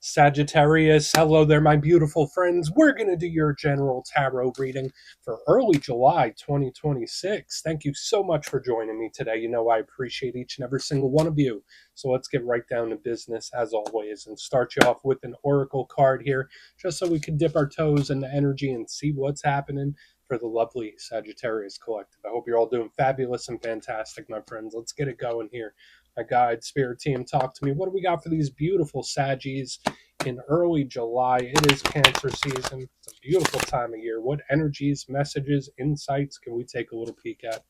Sagittarius, hello there, my beautiful friends. We're going to do your general tarot reading for early July 2026. Thank you so much for joining me today. You know, I appreciate each and every single one of you. So let's get right down to business as always and start you off with an oracle card here, just so we can dip our toes in the energy and see what's happening for the lovely Sagittarius collective. I hope you're all doing fabulous and fantastic, my friends. Let's get it going here. My guide, spirit team, talk to me. What do we got for these beautiful Saggies in early July? It is Cancer season. It's a beautiful time of year. What energies, messages, insights can we take a little peek at?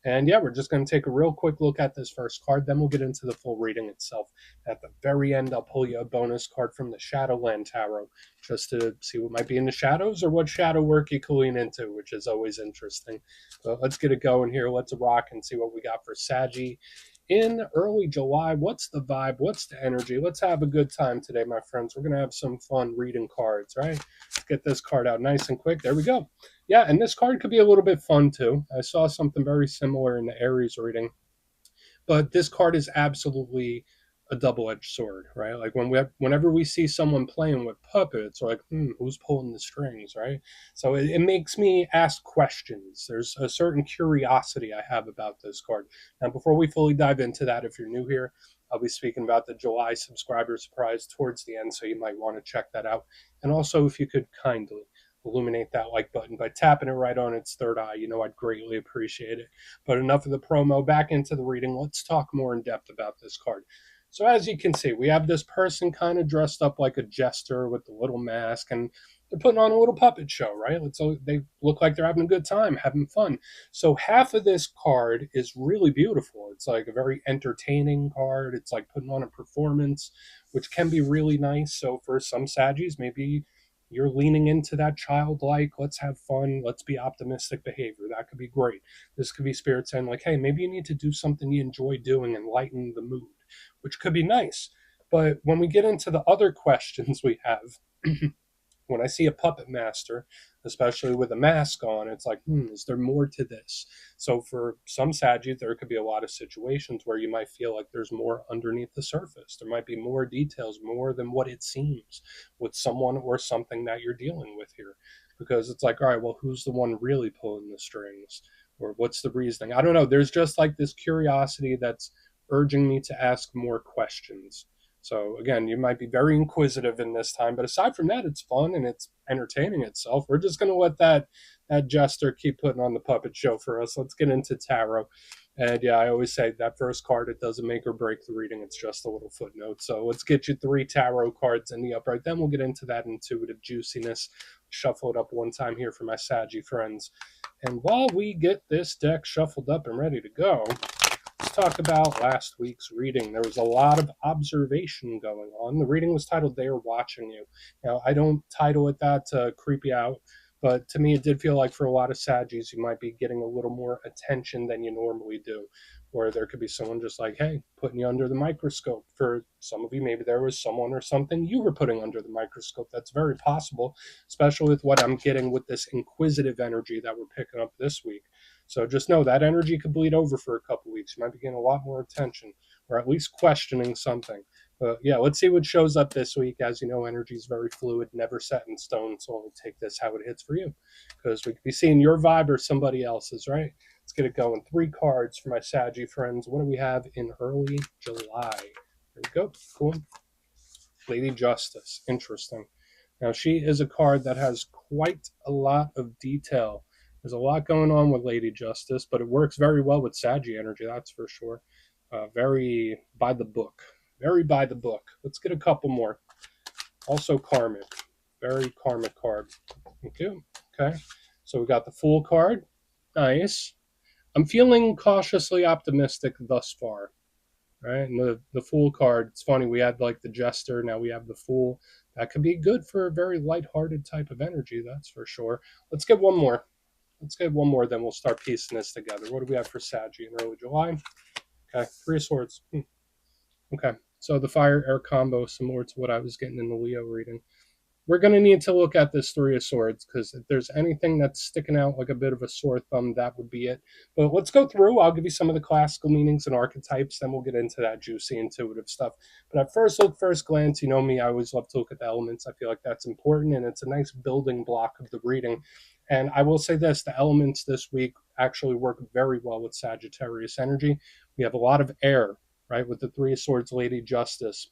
And yeah, we're just going to take a real quick look at this first card. Then we'll get into the full reading itself. At the very end, I'll pull you a bonus card from the Shadowland Tarot just to see what might be in the shadows or what shadow work you can lean into, which is always interesting. But let's get it going here. Let's rock and see what we got for Saggy in early July. What's the vibe? What's the energy? Let's have a good time today, my friends. We're going to have some fun reading cards, right? Let's get this card out nice and quick. There we go. Yeah, and this card could be a little bit fun too. I saw something very similar in the Aries reading, but this card is absolutely a double-edged sword, right? Like whenever we see someone playing with puppets, we're like, who's pulling the strings, right? So it makes me ask questions. There's a certain curiosity I have about this card. Now, before we fully dive into that, if you're new here, I'll be speaking about the July subscriber surprise towards the end, so you might want to check that out. And also, if you could kindly illuminate that like button by tapping it right on its third eye, I'd greatly appreciate it. But enough of the promo, back into the reading. Let's talk more in depth about this card. So as you can see, we have this person kind of dressed up like a jester with the little mask, and they're putting on a little puppet show, right? So they look like they're having a good time, having fun. So half of this card is really beautiful. It's like a very entertaining card. It's like putting on a performance, which can be really nice. So for some Saggies, maybe you're leaning into that childlike, let's have fun, let's be optimistic behavior. That could be great. This could be spirit saying, like, hey, maybe you need to do something you enjoy doing and lighten the mood, which could be nice. But when we get into the other questions we have, when I see a puppet master, especially with a mask on, it's like, is there more to this? So for some Saggies, there could be a lot of situations where you might feel like there's more underneath the surface. There might be more details, more than what it seems with someone or something that you're dealing with here. Because it's like, all right, well, who's the one really pulling the strings? Or what's the reasoning? I don't know. There's just like this curiosity that's urging me to ask more questions. So again, you might be very inquisitive in this time, but aside from that, it's fun and it's entertaining itself. We're just going to let that jester keep putting on the puppet show for us. Let's get into tarot. And yeah, I always say that first card, it doesn't make or break the reading. It's just a little footnote. So let's get you 3 tarot cards in the upright. Then we'll get into that intuitive juiciness. Shuffle it up one time here for my Saggy friends. And while we get this deck shuffled up and ready to go, let's talk about last week's reading. There was a lot of observation going on. The reading was titled They Are Watching You. Now, I don't title it that to creep you out, but to me it did feel like for a lot of Saggies, you might be getting a little more attention than you normally do. Or there could be someone just like, hey, putting you under the microscope. For some of you, maybe there was someone or something you were putting under the microscope. That's very possible, especially with what I'm getting with this inquisitive energy that we're picking up this week. So just know that energy could bleed over for a couple weeks. You might be getting a lot more attention, or at least questioning something. But yeah, let's see what shows up this week. As you know, energy is very fluid, never set in stone. So only take this how it hits for you, because we could be seeing your vibe or somebody else's, right? Let's get it going. 3 cards for my Saggy friends. What do we have in early July? There we go. Cool. Lady Justice. Interesting. Now, she is a card that has quite a lot of detail. There's a lot going on with Lady Justice, but it works very well with Saggy energy, that's for sure. Very by the book. Very by the book. Let's get a couple more. Also karmic. Very karmic card. Thank you. Okay. So we got the Fool card. Nice. I'm feeling cautiously optimistic thus far. Right? And the Fool card, it's funny, we had like the Jester, now we have the Fool. That could be good for a very lighthearted type of energy, that's for sure. Let's get one more. Then we'll start piecing this together. What do we have for Saggy in early July? Okay, 3 of Swords. Okay, so the fire-air combo, similar to what I was getting in the Leo reading. we're going to need to look at this Three of Swords, because if there's anything that's sticking out like a bit of a sore thumb, that would be it. But let's go through. I'll give you some of the classical meanings and archetypes, then we'll get into that juicy, intuitive stuff. But at first look, first glance, you know me, I always love to look at the elements. I feel like that's important, and it's a nice building block of the reading. And I will say this, the elements this week actually work very well with Sagittarius energy. We have a lot of air, right, with the Three of Swords, Lady Justice,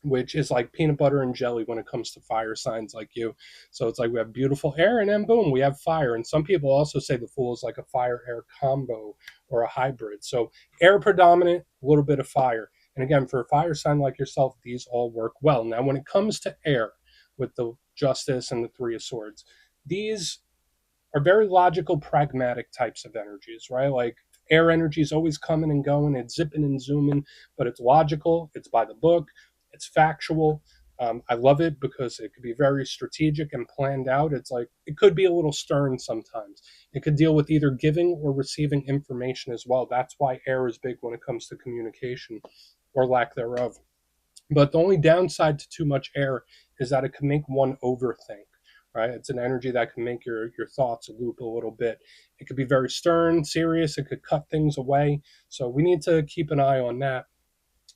which is like peanut butter and jelly when it comes to fire signs like you. So it's like we have beautiful air, and then boom, we have fire. And some people also say the Fool is like a fire air combo or a hybrid. So air predominant, a little bit of fire. And again, for a fire sign like yourself, these all work well. Now, when it comes to air with the Justice and the Three of Swords, these are very logical, pragmatic types of energies, right? Like air energy is always coming and going, it's zipping and zooming, but it's logical, it's by the book, it's factual. I love it because it could be very strategic and planned out. It's like it could be a little stern sometimes. It could deal with either giving or receiving information as well. That's why air is big when it comes to communication or lack thereof. But the only downside to too much air is that it can make one overthink, right? It's an energy that can make your thoughts loop a little bit. It could be very stern, serious. It could cut things away. So we need to keep an eye on that.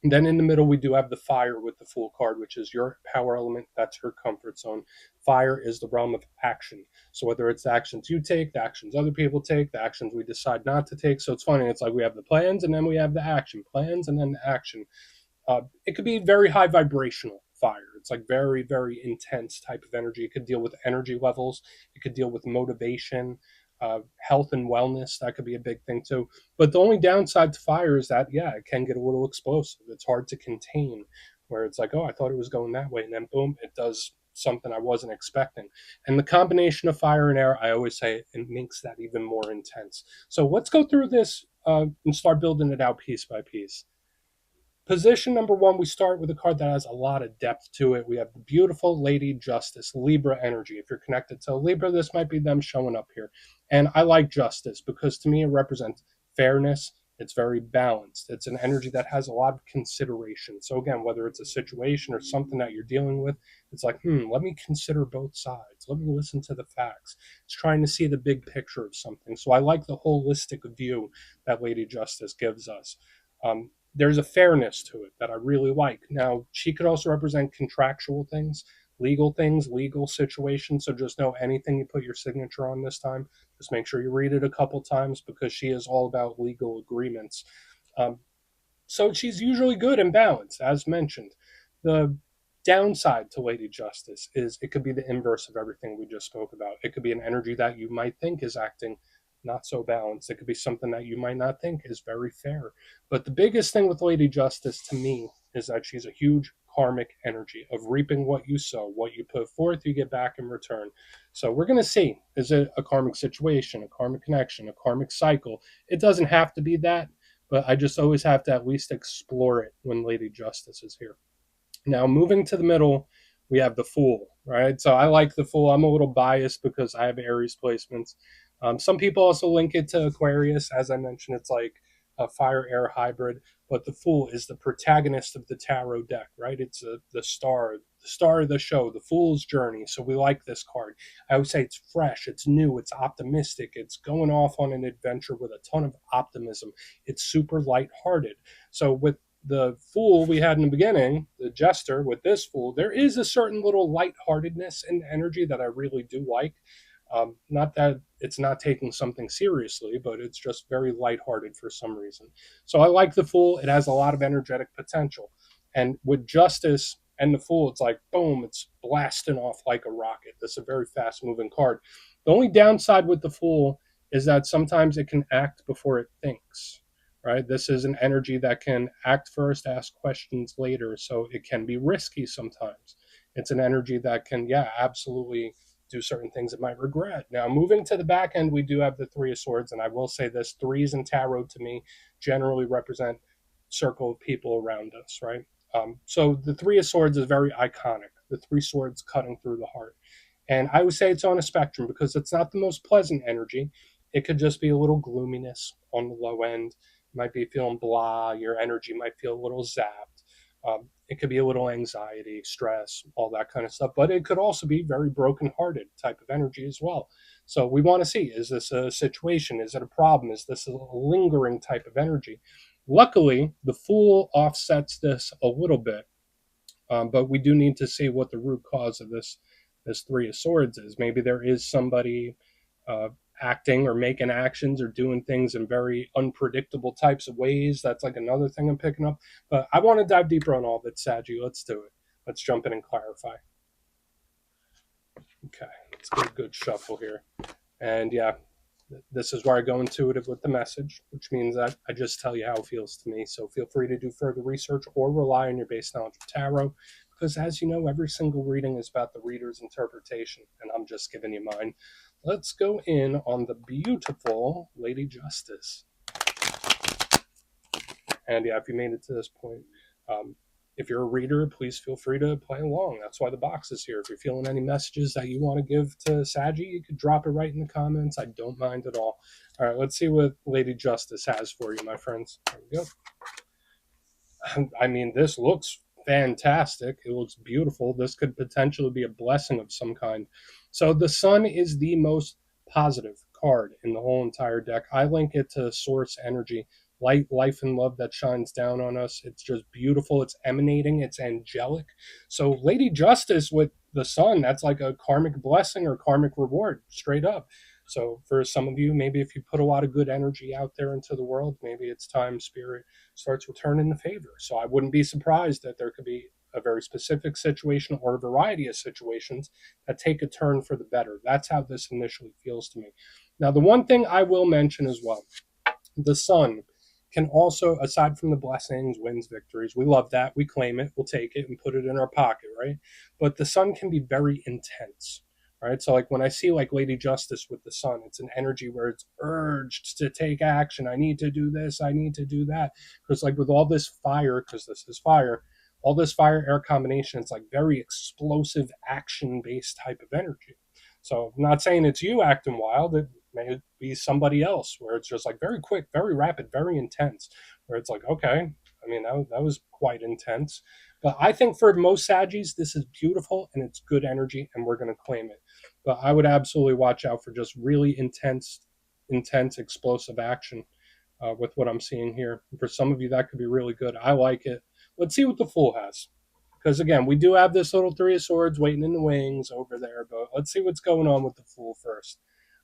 And then in the middle, we do have the fire with the Fool card, which is your power element. That's your comfort zone. Fire is the realm of action. So whether it's the actions you take, the actions other people take, the actions we decide not to take. So it's funny. It's like we have the plans and then we have the action. Plans and then the action. It could be very high vibrational fire. It's like very, very intense type of energy. It could deal with energy levels. It could deal with motivation, health and wellness. That could be a big thing too. But the only downside to fire is that, yeah, it can get a little explosive. It's hard to contain, where it's like, oh, I thought it was going that way. And then boom, it does something I wasn't expecting. And the combination of fire and air, I always say it makes that even more intense. So let's go through this and start building it out piece by piece. Position number one, we start with a card that has a lot of depth to it. We have the beautiful Lady Justice, Libra energy. If you're connected to Libra, this might be them showing up here. And I like Justice because to me it represents fairness. It's very balanced. It's an energy that has a lot of consideration. So again, whether it's a situation or something that you're dealing with, it's like, let me consider both sides. Let me listen to the facts. It's trying to see the big picture of something. So I like the holistic view that Lady Justice gives us. There's a fairness to it that I really like. Now, she could also represent contractual things, legal situations. So just know anything you put your signature on this time, just make sure you read it a couple times because she is all about legal agreements. Um, so she's usually good and balanced, as mentioned. The downside to Lady Justice is it could be the inverse of everything we just spoke about. It could be an energy that you might think is acting not so balanced. It could be something that you might not think is very fair. But the biggest thing with Lady Justice to me is that she's a huge karmic energy of reaping what you sow. What you put forth, you get back in return. So we're going to see, is it a karmic situation, a karmic connection, a karmic cycle? It doesn't have to be that, but I just always have to at least explore it when Lady Justice is here. Now, moving to the middle, we have the Fool, right? So I like the Fool. I'm a little biased because I have Aries placements. Some people also link it to Aquarius. As I mentioned, it's like a fire air hybrid, but the Fool is the protagonist of the tarot deck, right? It's the star of the show, the Fool's journey. So we like this card. I would say it's fresh, it's new, it's optimistic, it's going off on an adventure with a ton of optimism. It's super lighthearted. So with the Fool we had in the beginning, the Jester, with this Fool, there is a certain little lightheartedness and energy that I really do like. Not that it's not taking something seriously, but it's just very lighthearted for some reason. So I like the Fool. It has a lot of energetic potential. And with Justice and the Fool, it's like, boom, it's blasting off like a rocket. This is a very fast moving card. The only downside with the Fool is that sometimes it can act before it thinks, right? This is an energy that can act first, ask questions later. So it can be risky sometimes. It's an energy that can, yeah, absolutely do certain things it might regret. Now, moving to the back end, we do have the Three of Swords, and I will say this: threes in tarot to me generally represent circle of people around us, right? So the Three of Swords is very iconic. The three swords cutting through the heart, and I would say it's on a spectrum because it's not the most pleasant energy. It could just be a little gloominess on the low end. You might be feeling blah. Your energy might feel a little zapped. It could be a little anxiety, stress, all that kind of stuff, but it could also be very brokenhearted type of energy as well. So we want to see, is this a situation? Is it a problem? Is this a lingering type of energy? Luckily, the Fool offsets this a little bit, but we do need to see what the root cause of this Three of Swords is. Maybe there is somebody uh, acting or making actions or doing things in very unpredictable types of ways. That's like another thing I'm picking up. But I want to dive deeper on all of it, Sagi. Let's do it. Let's jump in and clarify. Okay, let's get a good shuffle here. And yeah, this is where I go intuitive with the message, which means that I just tell you how it feels to me. So feel free to do further research or rely on your base knowledge of tarot, because as you know, every single reading is about the reader's interpretation, and I'm just giving you mine. Let's go in on the beautiful Lady Justice. And yeah, if you made it to this point, um, if you're a reader, please feel free to play along. That's why the box is here. If you're feeling any messages that you want to give to Saggy, you could drop it right in the comments. I don't mind at all. All right, let's see what Lady Justice has for you, my friends. There we go. I mean, this looks fantastic. It looks beautiful. This could potentially be a blessing of some kind. So the sun is the most positive card in the whole entire deck. I link it to source energy, light, life, and love that shines down on us. It's just beautiful. It's emanating. It's angelic. So Lady Justice with the sun, that's like a karmic blessing or karmic reward, straight up. So for some of you, maybe if you put a lot of good energy out there into the world, maybe it's time spirit starts returning the favor. So I wouldn't be surprised that there could be a very specific situation or a variety of situations that take a turn for the better. That's how this initially feels to me. Now, the one thing I will mention as well, the sun can also, aside from the blessings, wins, victories, we love that. We claim it, we'll take it and put it in our pocket, right? But the sun can be very intense. Right. So like when I see like Lady Justice with the sun, it's an energy where it's urged to take action. I need to do this. I need to do that. Because like with all this fire, because this is fire, all this fire air combination, it's like very explosive action based type of energy. So I'm not saying it's you acting wild. It may be somebody else where it's just like very quick, very rapid, very intense, where it's like, okay, I mean, that was quite intense. But I think for most Saggies, this is beautiful and it's good energy, and we're going to claim it. But I would absolutely watch out for just really intense, explosive action with what I'm seeing here. For some of you, that could be really good. I like it. Let's see what the Fool has. Because again, we do have this little Three of Swords waiting in the wings over there, but let's see what's going on with the Fool first.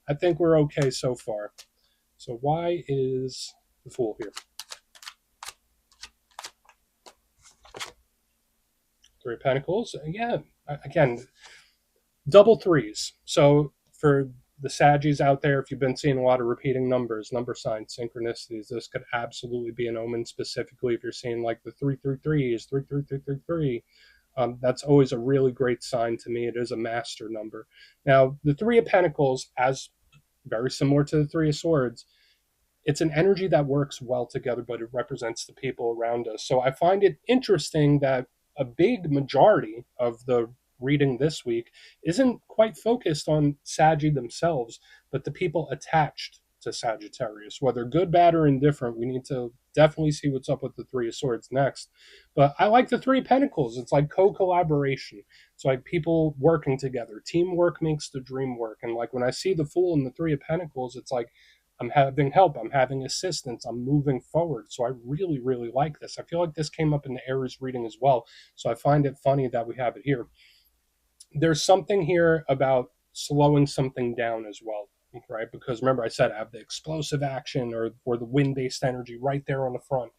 I think we're okay so far. So why is the Fool here? Three of Pentacles. Yeah, again, double threes. So for the Saggies out there, if you've been seeing a lot of repeating numbers, number signs, synchronicities, this could absolutely be an omen. Specifically, if you're seeing like the 333 is 33333. That's always a really great sign to me. It is a master number. Now, the Three of Pentacles, as very similar to the Three of Swords, it's an energy that works well together, but it represents the people around us. So I find it interesting that a big majority of the reading this week isn't quite focused on Saggy themselves, but the people attached to Sagittarius, whether good, bad, or indifferent. We need to definitely see what's up with the Three of Swords next. But I like the Three of Pentacles. It's like co-collaboration. It's like people working together. Teamwork makes the dream work. And like when I see the Fool and the Three of Pentacles, it's like I'm having help, I'm having assistance, I'm moving forward. So I really, really like this. I feel like this came up in the Aries reading as well. So I find it funny that we have it here. There's something here about slowing something down as well, right? Because remember, I said I have the explosive action or the wind based energy right there on the front.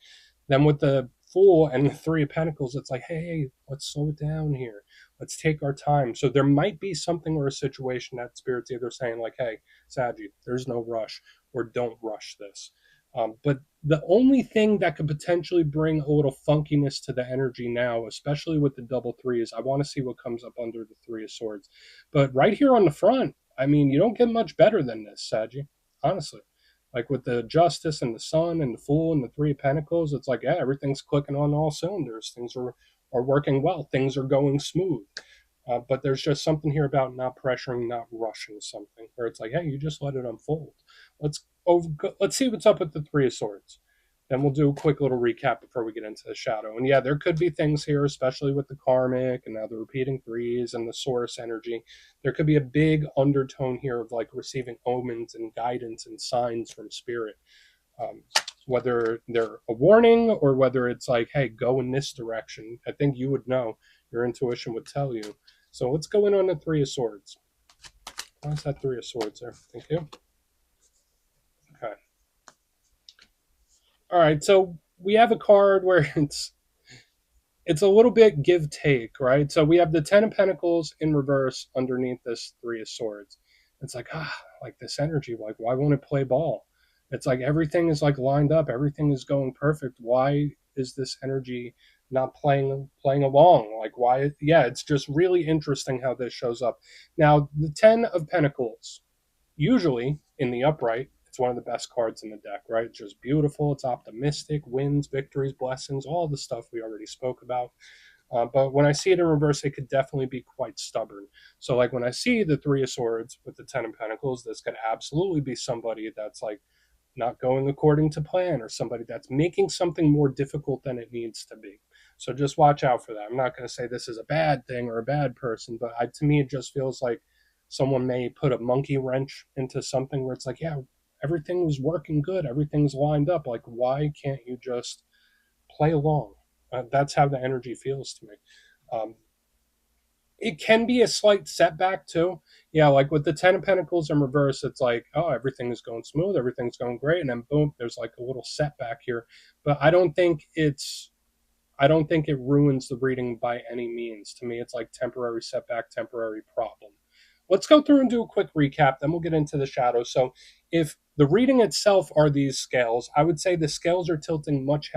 Then with the Fool and the Three of Pentacles, it's like, hey, let's slow it down here. Let's take our time. So there might be something or a situation that Spirit's either saying, like, hey, Saggy, there's no rush, or don't rush this. But the only thing that could potentially bring a little funkiness to the energy now, especially with the double three, is I want to see what comes up under the Three of Swords. But right here on the front, I mean, you don't get much better than this, Saggy, honestly. Like with the Justice and the Sun and the Fool and the Three of Pentacles, it's like, yeah, everything's clicking on all cylinders. Things are working well. Things are going smooth. But there's just something here about not pressuring, not rushing something, where it's like, hey, you just let it unfold. Let's let's see what's up with the Three of Swords. Then we'll do a quick little recap before we get into the shadow. And yeah, there could be things here, especially with the karmic and now the repeating threes and the source energy. There could be a big undertone here of like receiving omens and guidance and signs from spirit. Um, whether they're a warning or whether it's like, hey, go in this direction. I think you would know. Your intuition would tell you. So let's go in on the Three of Swords. Why is that Three of Swords there? Thank you. Okay. All right. So we have a card where it's a little bit give take, right? So we have the Ten of Pentacles in reverse underneath this Three of Swords. It's like, like this energy, like, why won't it play ball? It's like everything is like lined up, everything is going perfect. Why is this energy not playing along? Like, why? Yeah, it's just really interesting how this shows up. Now, the Ten of Pentacles, usually in the upright, it's one of the best cards in the deck, right? It's just beautiful. It's optimistic, wins, victories, blessings, all the stuff we already spoke about. But when I see it in reverse, it could definitely be quite stubborn. So, like when I see the Three of Swords with the Ten of Pentacles, this could absolutely be somebody that's like not going according to plan or somebody that's making something more difficult than it needs to be. So just watch out for that. I'm not going to say this is a bad thing or a bad person, but to me, it just feels like someone may put a monkey wrench into something where it's like, yeah, everything was working good, everything's lined up. Like, why can't you just play along? That's how the energy feels to me. Um, it can be a slight setback too. Yeah, like with the Ten of Pentacles in reverse, it's like, oh, everything is going smooth, everything's going great, and then boom, there's like a little setback here. But I don't think it ruins the reading by any means. To me, it's like temporary setback, temporary problem. Let's go through and do a quick recap, then we'll get into the shadow. So, if the reading itself are these scales, I would say the scales are tilting much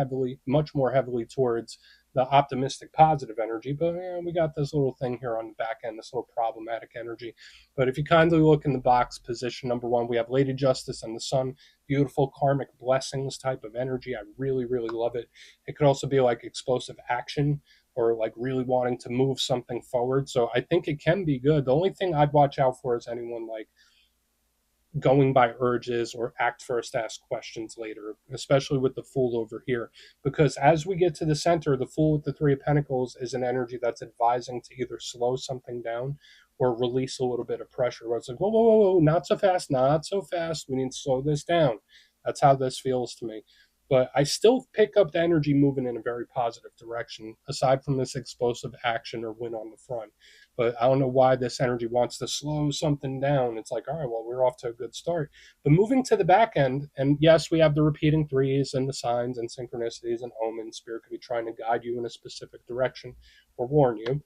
more heavily towards the optimistic, positive energy. But we got this little thing here on the back end, this little problematic energy. But if you kindly look in the box, position number one, we have Lady Justice and the Sun, beautiful karmic blessings type of energy. I really, really love it. It could also be like explosive action or like really wanting to move something forward. So I think it can be good. The only thing I'd watch out for is anyone like going by urges or act first, ask questions later, especially with the Fool over here. Because as we get to the center, the Fool with the Three of Pentacles is an energy that's advising to either slow something down or release a little bit of pressure. Where it's like, whoa, whoa, whoa, whoa, not so fast, not so fast. We need to slow this down. That's how this feels to me. But I still pick up the energy moving in a very positive direction, aside from this explosive action or win on the front. But I don't know why this energy wants to slow something down. It's like, all right, well, we're off to a good start. But moving to the back end, and yes, we have the repeating threes and the signs and synchronicities and omens. Spirit could be trying to guide you in a specific direction or warn you.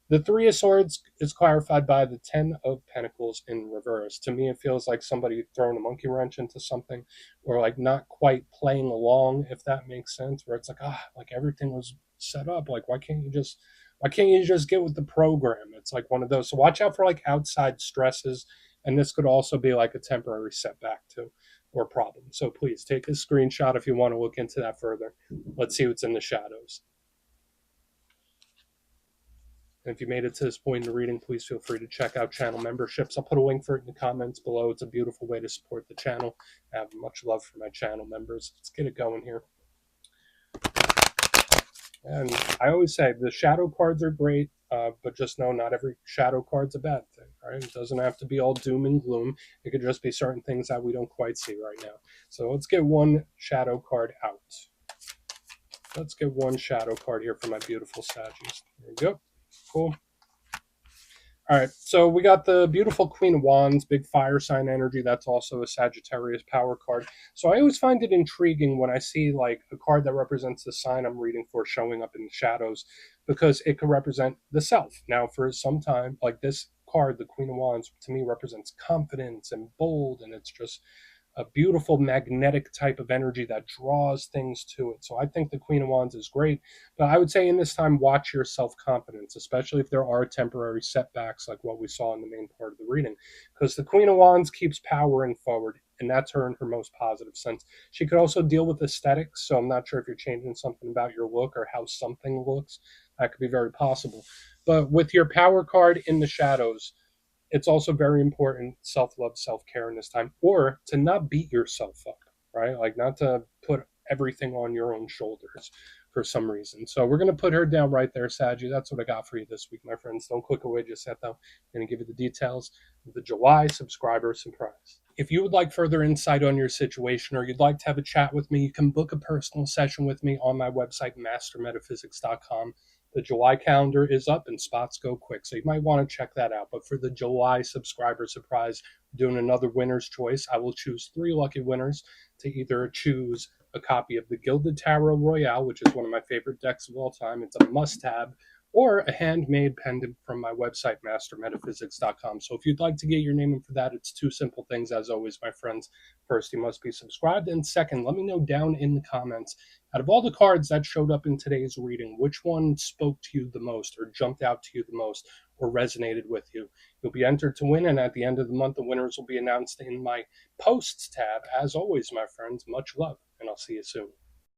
The Three of Swords is clarified by the Ten of Pentacles in reverse. To me, it feels like somebody throwing a monkey wrench into something or like not quite playing along, if that makes sense, where it's like, like everything was set up. Like, why can't you just get with the program? It's like one of those. So watch out for like outside stresses. And this could also be like a temporary setback too or problem. So please take a screenshot if you want to look into that further. Let's see what's in the shadows. And if you made it to this point in the reading, please feel free to check out channel memberships. I'll put a link for it in the comments below. It's a beautiful way to support the channel. I have much love for my channel members. Let's get it going here. And I always say the shadow cards are great, but just know not every shadow card's a bad thing. Right? It doesn't have to be all doom and gloom. It could just be certain things that we don't quite see right now. So let's get one shadow card out. Let's get one shadow card here for my beautiful Saggies. There we go. Cool. All right, so we got the beautiful Queen of Wands, big fire sign energy. That's also a Sagittarius power card. So I always find it intriguing when I see like a card that represents the sign I'm reading for showing up in the shadows, because it could represent the self. Now, for some time, like this card, the Queen of Wands, to me represents confidence and bold, and it's just a beautiful magnetic type of energy that draws things to it. So I think the Queen of Wands is great. But I would say in this time, watch your self-confidence, especially if there are temporary setbacks like what we saw in the main part of the reading. Because the Queen of Wands keeps powering forward, and that's her in her most positive sense. She could also deal with aesthetics, so I'm not sure if you're changing something about your look or how something looks. That could be very possible. But with your power card in the shadows, it's also very important self-love, self-care in this time, or to not beat yourself up, right? Like not to put everything on your own shoulders for some reason. So we're going to put her down right there, Saji. That's what I got for you this week, my friends. Don't click away just yet, though. I'm going to give you the details of the July subscriber surprise. If you would like further insight on your situation or you'd like to have a chat with me, you can book a personal session with me on my website, mastermetaphysics.com. The July calendar is up and spots go quick, so you might want to check that out. But for the July subscriber surprise, doing another winner's choice, I will choose 3 lucky winners to either choose a copy of the Gilded Tarot Royale, which is one of my favorite decks of all time. It's a must-have, or a handmade pendant from my website, mastermetaphysics.com. So if you'd like to get your name in for that, it's 2 simple things, as always, my friends. First, you must be subscribed, and second, let me know down in the comments, out of all the cards that showed up in today's reading, which one spoke to you the most, or jumped out to you the most, or resonated with you. You'll be entered to win, and at the end of the month, the winners will be announced in my posts tab. As always, my friends, much love, and I'll see you soon.